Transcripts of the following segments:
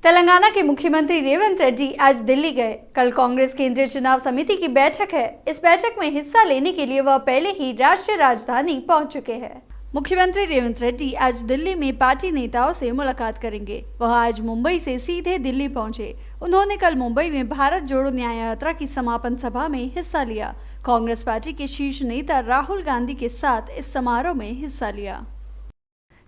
तेलंगाना के मुख्यमंत्री रेवंत रेड्डी आज दिल्ली गए। कल कांग्रेस केंद्रीय चुनाव समिति की बैठक है। इस बैठक में हिस्सा लेने के लिए वह पहले ही राष्ट्रीय राजधानी पहुंच चुके हैं। मुख्यमंत्री रेवंत रेड्डी आज दिल्ली में पार्टी नेताओं से मुलाकात करेंगे। वह आज मुंबई से सीधे दिल्ली पहुंचे। उन्होंने कल मुंबई में भारत जोड़ो न्याय यात्रा की समापन सभा में हिस्सा लिया। कांग्रेस पार्टी के शीर्ष नेता राहुल गांधी के साथ इस समारोह में हिस्सा लिया।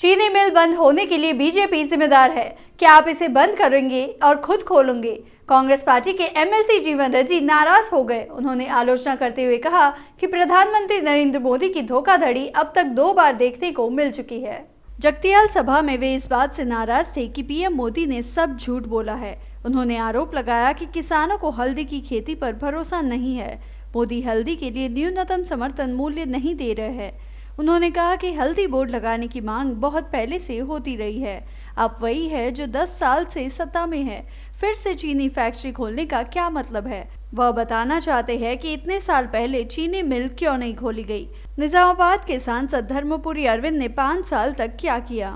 चीनी मिल बंद होने के लिए बीजेपी जिम्मेदार है। क्या आप इसे बंद करेंगे और खुद खोलेंगे? कांग्रेस पार्टी के एमएलसी जीवन रेड्डी नाराज हो गए। उन्होंने आलोचना करते हुए कहा कि प्रधानमंत्री नरेंद्र मोदी की धोखाधड़ी अब तक 2 बार देखने को मिल चुकी है। जगतियाल सभा में वे इस बात से नाराज थे कि पीएम मोदी ने सब झूठ बोला है। उन्होंने आरोप लगाया कि किसानों को हल्दी की खेती पर भरोसा नहीं है। मोदी हल्दी के लिए न्यूनतम समर्थन मूल्य नहीं दे रहे हैं। उन्होंने कहा कि हल्दी बोर्ड लगाने की मांग बहुत पहले से होती रही है। अब वही है जो 10 साल से सत्ता में है। फिर से चीनी फैक्ट्री खोलने का क्या मतलब है? वह बताना चाहते हैं कि इतने साल पहले चीनी मिल क्यों नहीं खोली गई। निजामाबाद के सांसद धर्मपुरी अरविंद ने 5 साल तक क्या किया?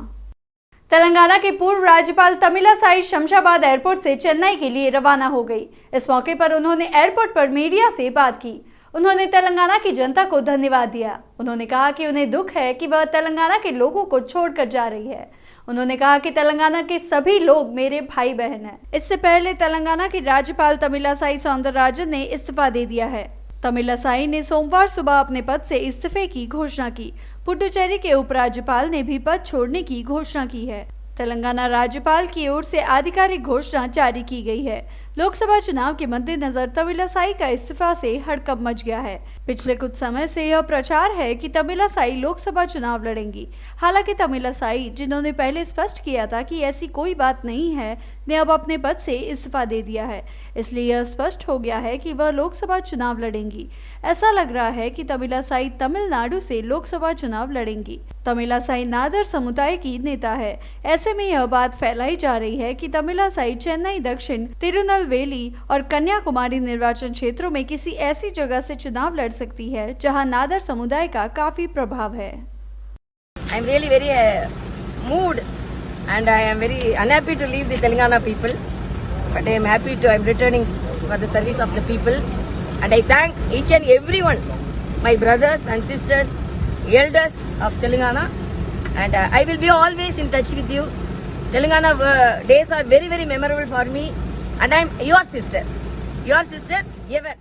तेलंगाना के पूर्व राज्यपाल तमिलिसाई शमशाबाद एयरपोर्ट से चेन्नई के लिए रवाना हो गई। इस मौके पर उन्होंने एयरपोर्ट पर मीडिया से बात की। उन्होंने तेलंगाना की जनता को धन्यवाद दिया। उन्होंने कहा कि उन्हें दुख है कि वह तेलंगाना के लोगों को छोड़कर जा रही है। उन्होंने कहा कि तेलंगाना के सभी लोग मेरे भाई बहन हैं। इससे पहले तेलंगाना की राज्यपाल तमिलिसाई सौंदरराजन ने इस्तीफा दे दिया है। तमिलिसाई ने सोमवार सुबह अपने पद से इस्तीफे की घोषणा की। पुडुचेरी के उपराज्यपाल ने भी पद छोड़ने की घोषणा की है। तेलंगाना राज्यपाल की ओर से आधिकारिक घोषणा जारी की गई है। लोकसभा चुनाव के मद्देनजर तमिलिसाई का इस्तीफा से हड़कंप मच गया है। पिछले कुछ समय से यह प्रचार है कि तमिलिसाई लोकसभा चुनाव लड़ेंगी। हालांकि तमिलिसाई, जिन्होंने पहले स्पष्ट किया था कि ऐसी कोई बात नहीं है, ने अब अपने पद से इस्तीफा दे दिया है। इसलिए यह स्पष्ट हो गया है कि वह लोकसभा चुनाव लड़ेंगी। ऐसा लग रहा है कि तमिलिसाई तमिलनाडु से लोकसभा चुनाव लड़ेंगी। तमिलिसाई नादर समुदाय की नेता है। ऐसे में यह बात फैलाई जा रही है कि तमिलिसाई चेन्नई दक्षिण, तिरुनेलवेली और कन्याकुमारी निर्वाचन क्षेत्रों में किसी ऐसी जगह से चुनाव लड़ सकती है जहां नादर समुदाय का काफी प्रभाव है। I am really very moved and I am very unhappy to leave the Telangana people, but I am happy to I am returning for the service of the people, and I thank each and everyone, my brothers and sisters, elders of Telangana, and I will be always in touch with you. Telangana days are very very memorable for me, and I am your sister ever.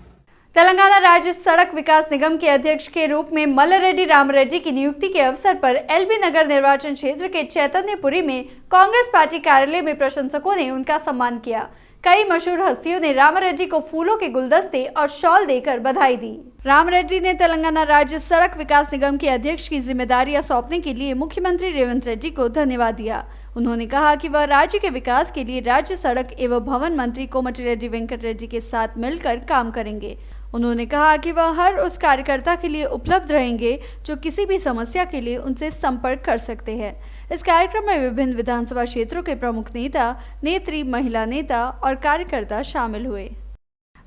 Telangana राज्य सड़क विकास निगम के अध्यक्ष के रूप में मल्लारेड्डी रामरेड्डी की नियुक्ति के अवसर पर एलबी नगर निर्वाचन क्षेत्र के चैतन्यपुरी में कांग्रेस पार्टी कार्यालय में प्रशंसकों ने उनका सम्मान किया। कई मशहूर हस्तियों ने रामरेड्डी को फूलों के गुलदस्ते और शॉल देकर बधाई दी। रामरेड्डी ने तेलंगाना राज्य सड़क विकास निगम के अध्यक्ष की जिम्मेदारियां सौंपने के लिए मुख्यमंत्री रेवंत रेड्डी को धन्यवाद दिया। उन्होंने कहा कि वह राज्य के विकास के लिए राज्य सड़क एवं भवन मंत्री कोमटिरेड्डी वेंकट रेड्डी के साथ मिलकर काम करेंगे। उन्होंने कहा कि वह हर उस कार्यकर्ता के लिए उपलब्ध रहेंगे जो किसी भी समस्या के लिए उनसे संपर्क कर सकते हैं। इस कार्यक्रम में विभिन्न विधानसभा क्षेत्रों के प्रमुख नेता, नेत्री, महिला नेता और कार्यकर्ता शामिल हुए।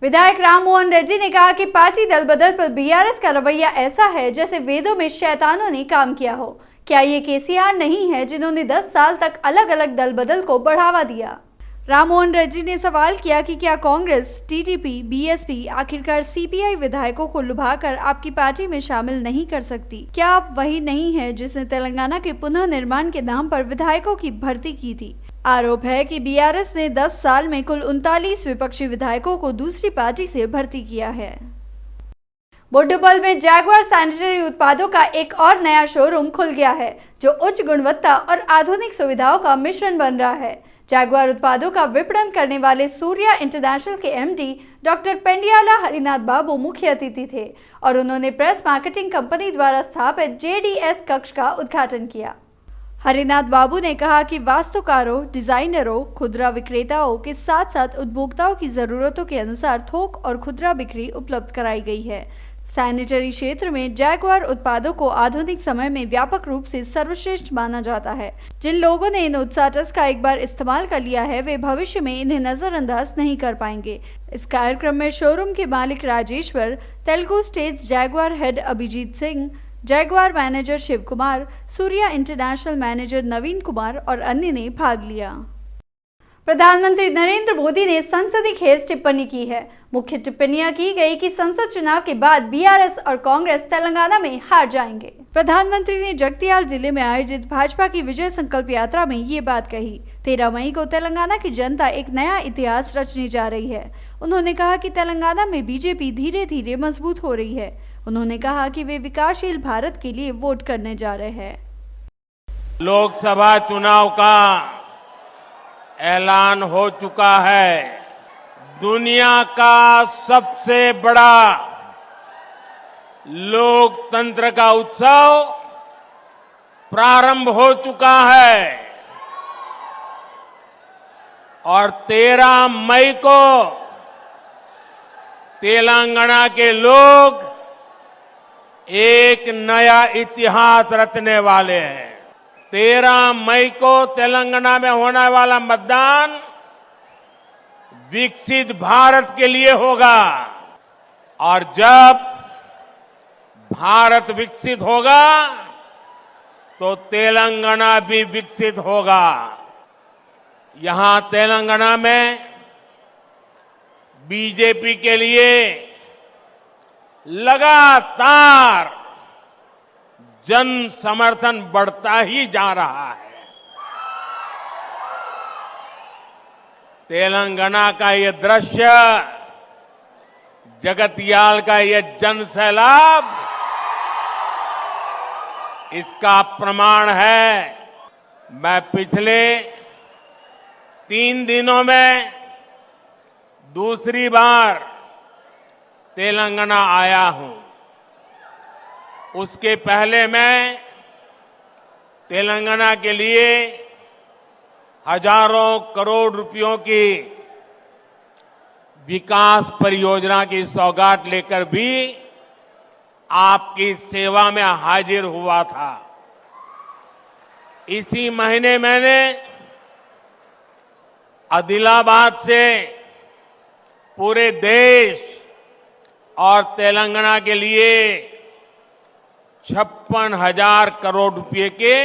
विधायक राम मोहन रेड्डी ने कहा कि पार्टी दल बदल पर बीआरएस का रवैया ऐसा है जैसे वेदों में शैतानों ने काम किया हो। क्या ये केसीआर नहीं है जिन्होंने 10 साल तक अलग अलग दल बदल को बढ़ावा दिया? राम मोहन रेड्डी ने सवाल किया कि क्या कांग्रेस, टीडीपी, बीएसपी आखिरकार सीपीआई विधायकों को लुभाकर आपकी पार्टी में शामिल नहीं कर सकती? क्या आप वही नहीं है जिसने तेलंगाना के पुनः निर्माण के नाम पर विधायकों की भर्ती की थी? आरोप है कि बीआरएस ने 10 साल में कुल 39 विपक्षी विधायकों को दूसरी पार्टी से भर्ती किया है। बोडुबल में जैगुआर सैनिटरी उत्पादों का एक और नया शोरूम खुल गया है जो उच्च गुणवत्ता और आधुनिक सुविधाओं का मिश्रण बन रहा है। जैगुआर उत्पादों का विपणन करने वाले सूर्या इंटरनेशनल के एमडी डॉक्टर पेंडियाला हरिनाथ बाबू मुख्य अतिथि थे और उन्होंने प्रेस मार्केटिंग कंपनी द्वारा स्थापित जेडीएस कक्ष का उद्घाटन किया। हरिनाथ बाबू ने कहा कि वास्तुकारों, डिजाइनरों, खुदरा विक्रेताओं के साथ साथ उपभोक्ताओं की जरूरतों के अनुसार थोक और खुदरा बिक्री उपलब्ध कराई गई है। सैनिटरी क्षेत्र में जैगुआर उत्पादों को आधुनिक समय में व्यापक रूप से सर्वश्रेष्ठ माना जाता है। जिन लोगों ने इन उत्साटस का एक बार इस्तेमाल कर लिया है वे भविष्य में इन्हें नजरअंदाज नहीं कर पाएंगे। इस कार्यक्रम में शोरूम के मालिक Rajeshwar, Telugu states Jaguar head Abhijeet Singh, Jaguar manager Shiv Kumar, Surya international manager Naveen Kumar और अन्य ने भाग लिया। प्रधानमंत्री नरेंद्र मोदी ने संसदीय खेस टिप्पणी की है। मुख्य टिप्पणियां की गई कि संसद चुनाव के बाद बीआरएस और कांग्रेस तेलंगाना में हार जाएंगे। प्रधानमंत्री ने जगतियाल जिले में आयोजित भाजपा की विजय संकल्प यात्रा में ये बात कही। 13 मई को तेलंगाना की जनता एक नया इतिहास रचने जा रही है। उन्होंने कहा कि तेलंगाना में बीजेपी धीरे धीरे मजबूत हो रही है। उन्होंने कहा कि वे विकासशील भारत के लिए वोट करने जा रहे हैं। लोकसभा चुनाव का ऐलान हो चुका है। दुनिया का सबसे बड़ा लोकतंत्र का उत्सव प्रारंभ हो चुका है और 13 मई को तेलंगाना के लोग एक नया इतिहास रचने वाले हैं। 13 मई को तेलंगाना में होने वाला मतदान विकसित भारत के लिए होगा और जब भारत विकसित होगा तो तेलंगाना भी विकसित होगा। यहां तेलंगाना में बीजेपी के लिए लगातार जन समर्थन बढ़ता ही जा रहा है। तेलंगाना का ये दृश्य, जगतियाल का ये जन सैलाब इसका प्रमाण है। मैं पिछले 3 दिनों में दूसरी बार तेलंगाना आया हूं। उसके पहले मैं तेलंगाना के लिए हजारों करोड़ रुपयों की विकास परियोजना की सौगात लेकर भी आपकी सेवा में हाजिर हुआ था। इसी महीने मैंने आदिलाबाद से पूरे देश और तेलंगाना के लिए 56,000 करोड़ रुपए के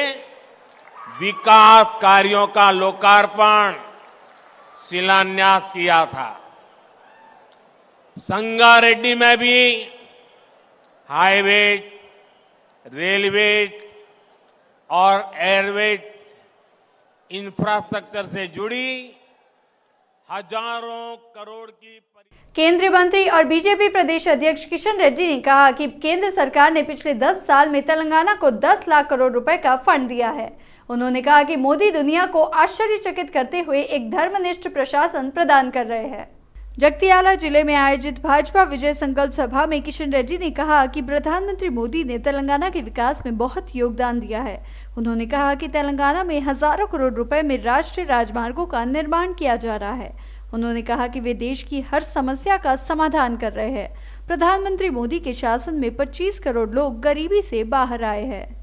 विकास कार्यों का लोकार्पण शिलान्यास किया था। संगारेड्डी में भी हाईवेज, रेलवेज और एयरवेज इंफ्रास्ट्रक्चर से जुड़ी हजारों करोड़ की। केंद्रीय मंत्री और बीजेपी प्रदेश अध्यक्ष किशन रेड्डी ने कहा कि केंद्र सरकार ने पिछले 10 साल में तेलंगाना को 10 लाख करोड़ रुपए का फंड दिया है। उन्होंने कहा कि मोदी दुनिया को आश्चर्यचकित करते हुए एक धर्मनिष्ठ प्रशासन प्रदान कर रहे हैं। जगतियाला जिले में आयोजित भाजपा विजय संकल्प सभा में किशन रेड्डी ने कहा कि प्रधानमंत्री मोदी ने तेलंगाना के विकास में बहुत योगदान दिया है। उन्होंने कहा कि तेलंगाना में हजारों करोड़ रुपए में राष्ट्रीय राजमार्गों का निर्माण किया जा रहा है। उन्होंने कहा कि वे देश की हर समस्या का समाधान कर रहे हैं। प्रधानमंत्री मोदी के शासन में 25 करोड़ लोग गरीबी से बाहर आए हैं।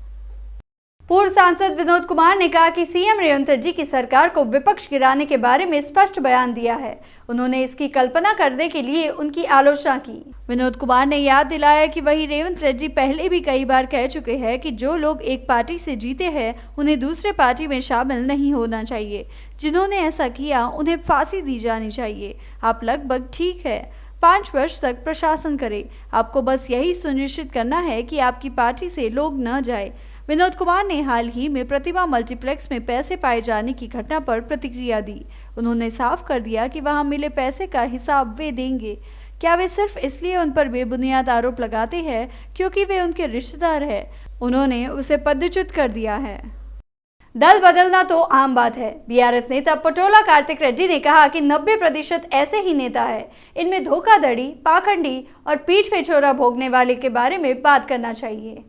पूर्व सांसद विनोद कुमार ने कहा कि सीएम रेवंत रेड्डी की सरकार को विपक्ष गिराने के बारे में स्पष्ट बयान दिया है। उन्होंने इसकी कल्पना करने के लिए उनकी आलोचना की। विनोद कुमार ने याद दिलाया कि वही रेवंत रेड्डी पहले भी कई बार कह चुके हैं कि जो लोग एक पार्टी से जीते हैं उन्हें दूसरे पार्टी में शामिल नहीं होना चाहिए। जिन्होंने ऐसा किया उन्हें फांसी दी जानी चाहिए। आप लगभग ठीक है, 5 वर्ष तक प्रशासन करें। आपको बस यही सुनिश्चित करना है कि आपकी पार्टी से लोग न जाए। विनोद कुमार ने हाल ही में प्रतिमा मल्टीप्लेक्स में पैसे पाए जाने की घटना पर प्रतिक्रिया दी। उन्होंने साफ कर दिया कि वहां मिले पैसे का हिसाब वे देंगे। क्या वे सिर्फ इसलिए उन पर बेबुनियाद आरोप लगाते हैं क्योंकि वे उनके रिश्तेदार हैं? उन्होंने उसे पदच्युत कर दिया है। दल बदलना तो आम बात है। बीआरएस नेता पटोला कार्तिक रेड्डी ने कहा कि 90% ऐसे ही नेता है। इनमें धोखाधड़ी, पाखंडी और पीठ पे छोरा भोगने वाले के बारे में बात करना चाहिए।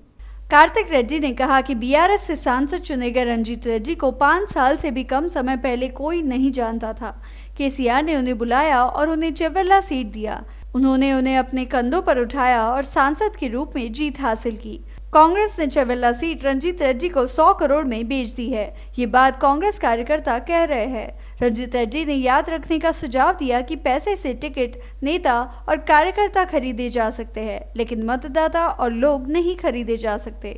कार्तिक रेड्डी ने कहा कि बीआरएस से सांसद चुने गए रंजीत रेड्डी को 5 साल से भी कम समय पहले कोई नहीं जानता था। केसीआर ने उन्हें बुलाया और उन्हें चेवेल्ला सीट दिया। उन्होंने उन्हें अपने कंधों पर उठाया और सांसद के रूप में जीत हासिल की। कांग्रेस ने चेवेल्ला सीट रंजीत रेड्डी को 100 करोड़ में बेच दी है। ये बात कांग्रेस कार्यकर्ता कह रहे हैं। रंजीत रेड्डी ने याद रखने का सुझाव दिया कि पैसे से टिकट नेता और कार्यकर्ता खरीदे जा सकते हैं, लेकिन मतदाता और लोग नहीं खरीदे जा सकते।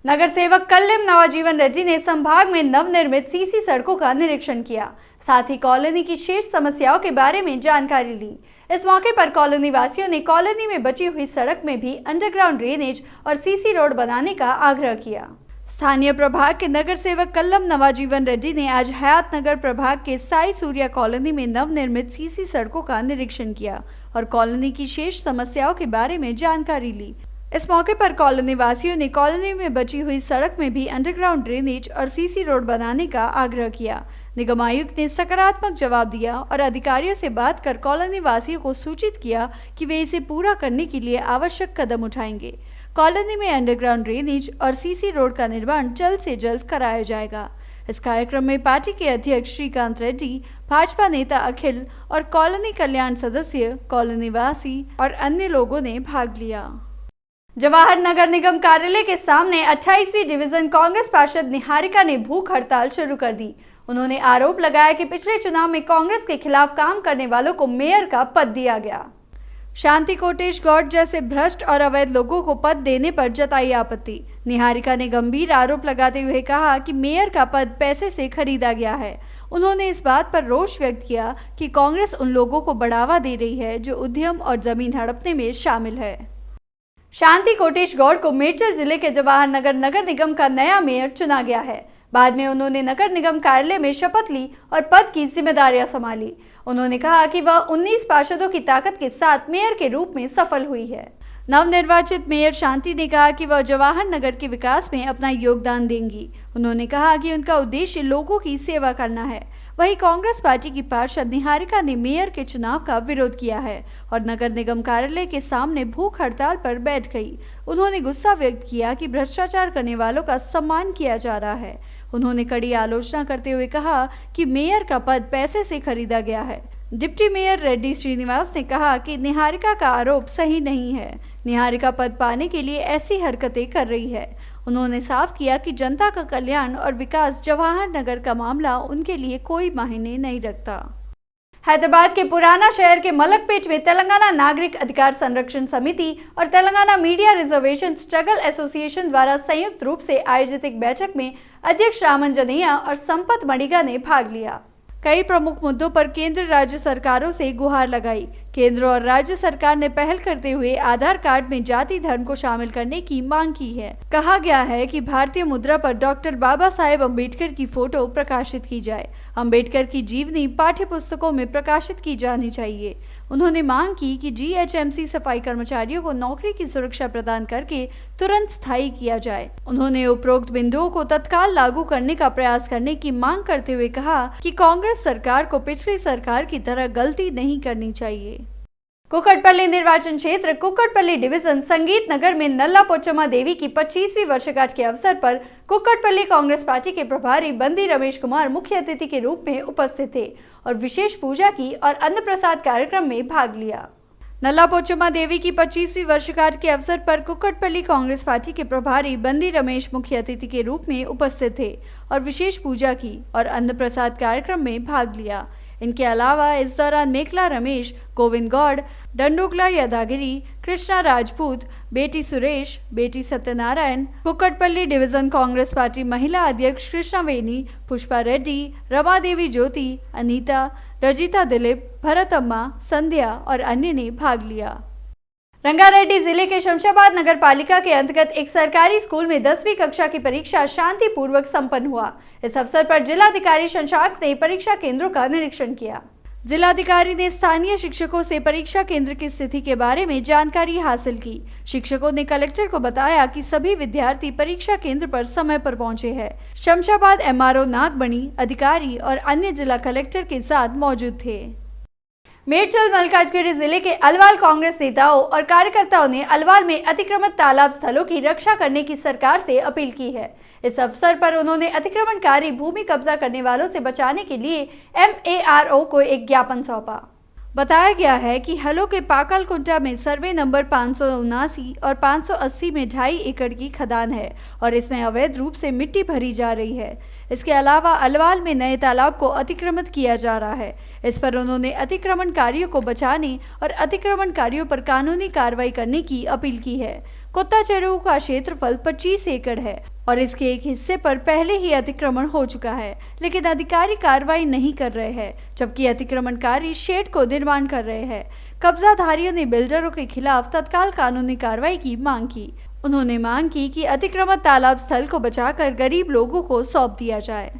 नगर सेवक कल्लिम नवजीवन रेड्डी ने संभाग में नवनिर्मित सीसी सड़कों का निरीक्षण किया। साथ ही कॉलोनी की शेष समस्याओं के बारे में जानकारी ली। इस मौके पर कॉलोनी वासियों ने कॉलोनी में बची हुई सड़क में भी अंडरग्राउंड ड्रेनेज और सीसी रोड बनाने का आग्रह किया। स्थानीय प्रभाग के नगर सेवक कल्लम नवाजीवन रेड्डी ने आज हयात नगर प्रभाग के साई सूर्या कॉलोनी में नवनिर्मित सीसी सड़कों का निरीक्षण किया और कॉलोनी की शेष समस्याओं के बारे में जानकारी ली। इस मौके पर कॉलोनी वासियों ने कॉलोनी में बची हुई सड़क में भी अंडरग्राउंड ड्रेनेज और सीसी रोड बनाने का आग्रह किया। निगम आयुक्त ने सकारात्मक जवाब दिया और अधिकारियों से बात कर कॉलोनी वासियों को सूचित किया कि वे इसे पूरा करने के लिए आवश्यक कदम उठाएंगे। कॉलोनी में अंडरग्राउंड ड्रेनेज और सीसी रोड का निर्माण जल्द से जल्द कराया जाएगा। इस कार्यक्रम में पार्टी के अध्यक्ष श्रीकांत रेड्डी, भाजपा नेता अखिल और कॉलोनी कल्याण सदस्य, कॉलोनी वासी और अन्य लोगों ने भाग लिया। जवाहर नगर निगम कार्यालय के सामने 28वीं डिवीजन कांग्रेस पार्षद निहारिका ने भूख हड़ताल शुरू कर दी। उन्होंने आरोप लगाया कि पिछले चुनाव में कांग्रेस के खिलाफ काम करने वालों को मेयर का पद दिया गया। शांति कोटेश गौड़ जैसे भ्रष्ट और अवैध लोगों को पद देने पर जताई आपत्ति। निहारिका ने गंभीर आरोप लगाते हुए कहा कि मेयर का पद पैसे से खरीदा गया है। उन्होंने इस बात पर रोष व्यक्त किया कि कांग्रेस उन लोगों को बढ़ावा दे रही है जो उद्यम और जमीन हड़पने में शामिल है। शांति कोटेश गौड़ को मेरठ जिले के जवाहर नगर निगम का नया मेयर चुना गया है। बाद में उन्होंने नगर निगम कार्यालय में शपथ ली और पद की जिम्मेदारियां संभाली। उन्होंने कहा कि वह 19 पार्षदों की ताकत के साथ मेयर के रूप में सफल हुई है। नवनिर्वाचित मेयर शांति ने कहा कि वह जवाहर नगर के विकास में अपना योगदान देंगी। उन्होंने कहा कि उनका उद्देश्य लोगों की सेवा करना है। वहीं कांग्रेस पार्टी की पार्षद निहारिका ने मेयर के चुनाव का विरोध किया है और नगर निगम कार्यालय के सामने भूख हड़ताल पर बैठ गई। उन्होंने गुस्सा व्यक्त किया कि भ्रष्टाचार करने वालों का सम्मान किया जा रहा है। उन्होंने कड़ी आलोचना करते हुए कहा कि मेयर का पद पैसे से खरीदा गया है। डिप्टी मेयर रेड्डी श्रीनिवास ने कहा कि निहारिका का आरोप सही नहीं है। निहारिका पद पाने के लिए ऐसी हरकतें कर रही है। उन्होंने साफ किया कि जनता का कल्याण और विकास जवाहर नगर का मामला उनके लिए कोई मायने नहीं रखता। हैदराबाद के पुराना शहर के मलकपेट में तेलंगाना नागरिक अधिकार संरक्षण समिति और Telangana media reservation struggle association द्वारा संयुक्त रूप से आयोजित एक बैठक में अध्यक्ष रामंजनैया और संपत मणिगा ने भाग लिया। कई प्रमुख मुद्दों पर केंद्र राज्य सरकारों से गुहार लगाई। केंद्र और राज्य सरकार ने पहल करते हुए आधार कार्ड में जाति धर्म को शामिल करने की मांग की है। कहा गया है कि भारतीय मुद्रा पर डॉक्टर बाबा साहेब अम्बेडकर की फोटो प्रकाशित की जाए। अम्बेडकर की जीवनी पाठ्य पुस्तकों में प्रकाशित की जानी चाहिए। उन्होंने मांग की कि जीएचएमसी सफाई कर्मचारियों को नौकरी की सुरक्षा प्रदान करके तुरंत स्थायी किया जाए। उन्होंने उपरोक्त बिंदुओं को तत्काल लागू करने का प्रयास करने की मांग करते हुए कहा कि कांग्रेस सरकार को पिछली सरकार की तरह गलती नहीं करनी चाहिए। कुक्कड़पल्ली निर्वाचन क्षेत्र कुक्कड़पल्ली डिवीजन संगीत नगर में नल्ला पोचम्मा देवी की 25वीं वर्षगांठ के अवसर पर कुक्कड़पल्ली कांग्रेस पार्टी के प्रभारी बंदी रमेश कुमार मुख्य अतिथि के रूप में उपस्थित थे और विशेष पूजा की और अन्न प्रसाद कार्यक्रम में भाग लिया। नल्ला पोचम्मा देवी की 25वीं वर्षगांठ के अवसर पर कुक्कड़पल्ली कांग्रेस पार्टी के प्रभारी बंदी रमेश मुख्य अतिथि के रूप में उपस्थित थे और विशेष पूजा की और अन्न प्रसाद कार्यक्रम में भाग लिया। इनके अलावा इस दौरान मेखला रमेश, गोविंद गौड़, डंडोगला यादागिरी, कृष्णा राजपूत, बेटी सुरेश, बेटी सत्यनारायण, कुक्कड़पल्ली डिवीजन कांग्रेस पार्टी महिला अध्यक्ष कृष्णा वेनी, पुष्पा रेड्डी, रमा देवी ज्योति, अनीता, रजिता दिलीप, भरतम्मा, संध्या और अन्य ने भाग लिया। रंगारेड्डी जिले के शमशाबाद नगर पालिका के अंतर्गत एक सरकारी स्कूल में 10वीं कक्षा की परीक्षा शांतिपूर्वक संपन्न हुआ। इस अवसर पर जिलाधिकारी शशांक ने परीक्षा केंद्रों का निरीक्षण किया। जिलाधिकारी ने स्थानीय शिक्षकों से परीक्षा केंद्र की स्थिति के बारे में जानकारी हासिल की। शिक्षकों ने कलेक्टर को बताया कि सभी विद्यार्थी परीक्षा केंद्र पर समय पर पहुंचे हैं। शमशाबाद एमआरओ नागबणी, अधिकारी और अन्य जिला कलेक्टर के साथ मौजूद थे। मेरठ मल्काजगिरी जिले के अलवाल कांग्रेस नेताओं और कार्यकर्ताओं ने अलवाल में अतिक्रमित तालाब स्थलों की रक्षा करने की सरकार से अपील की है। इस अवसर पर उन्होंने अतिक्रमणकारी भूमि कब्जा करने वालों से बचाने के लिए एमएआरओ को एक ज्ञापन सौंपा। बताया गया है कि हलो के पाकलकुंटा में सर्वे नंबर 579 और 580 में 2.5 एकड़ की खदान है और इसमें अवैध रूप से मिट्टी भरी जा रही है। इसके अलावा अलवाल में नए तालाब को अतिक्रमित किया जा रहा है। इस पर उन्होंने अतिक्रमणकारियों को बचाने और अतिक्रमणकारियों पर कानूनी कार्रवाई करने की अपील की है। कुत्ता चेरू का क्षेत्रफल 25 एकड़ है और इसके एक हिस्से पर पहले ही अतिक्रमण हो चुका है, लेकिन अधिकारी कार्रवाई नहीं कर रहे हैं, जबकि अतिक्रमणकारी शेड को निर्माण कर रहे हैं। कब्जाधारियों ने बिल्डरों के खिलाफ तत्काल कानूनी कार्रवाई की मांग की। उन्होंने मांग की कि अतिक्रमण तालाब स्थल को बचाकर गरीब लोगों को सौंप दिया जाए।